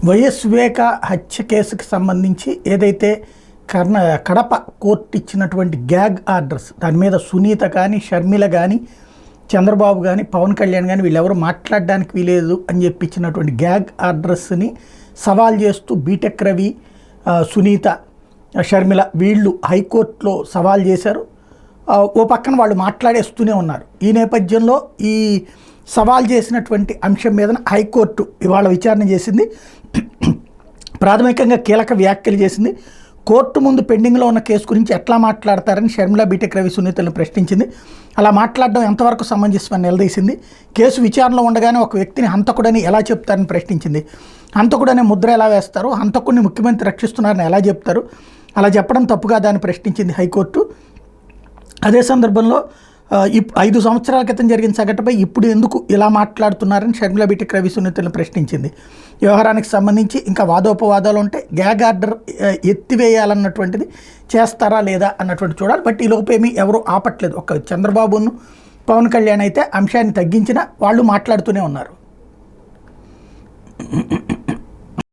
YS వివేక హత్య కేసుకి సంబంధించి ఏదైతే కడప కోర్టు ఇచ్చినటువంటి గ్యాగ్ ఆర్డర్స్, దాని మీద సునీత కానీ, షర్మిల కానీ, చంద్రబాబు కానీ, పవన్ కళ్యాణ్ కానీ వీళ్ళెవరు మాట్లాడడానికి వీలేదు అని చెప్పి ఇచ్చినటువంటి గ్యాగ్ ఆర్డర్స్ని సవాల్ చేస్తూ బీటెక్ రవి, సునీత, షర్మిల వీళ్ళు హైకోర్టులో సవాల్ చేశారు. ఓ పక్కన వాళ్ళు మాట్లాడేస్తూనే ఉన్నారు. ఈ నేపథ్యంలో ఈ సవాల్ చేసినటువంటి అంశం మీద హైకోర్టు ఇవాళ విచారణ చేసింది. ప్రాథమికంగా కీలక వ్యాఖ్యలు చేసింది. కోర్టు ముందు పెండింగ్లో ఉన్న కేసు గురించి ఎట్లా మాట్లాడతారని షర్మిల, బీటెక్ రవి, సునీతలను ప్రశ్నించింది. అలా మాట్లాడడం ఎంతవరకు సమంజసమని నిలదీసింది. కేసు విచారణలో ఉండగానే ఒక వ్యక్తిని హంతకుడని ఎలా చెప్తారని ప్రశ్నించింది. హంతకుడనే ముద్ర ఎలా వేస్తారు, హంతకుడిని ముఖ్యమంత్రి రక్షిస్తున్నారని ఎలా చెప్తారు, అలా చెప్పడం తప్పుగా దాన్ని ప్రశ్నించింది హైకోర్టు. అదే సందర్భంలో 5 సంవత్సరాల క్రితం జరిగిన సంఘటనపై ఇప్పుడు ఎందుకు ఇలా మాట్లాడుతున్నారని షర్మిల, బీటెక్ రవి, సునీతలను ప్రశ్నించింది. వ్యవహారానికి సంబంధించి ఇంకా వాదోపవాదాలు ఉంటే గ్యాగ్ ఆర్డర్ ఎత్తివేయాలన్నటువంటిది చేస్తారా లేదా అన్నటువంటి చూడాలి. బట్ ఈ లోపేమీ ఎవరు ఆపట్లేదు. ఒక చంద్రబాబును, పవన్ కళ్యాణ్ అయితే అంశాన్ని తగ్గించినా వాళ్ళు మాట్లాడుతూనే ఉన్నారు.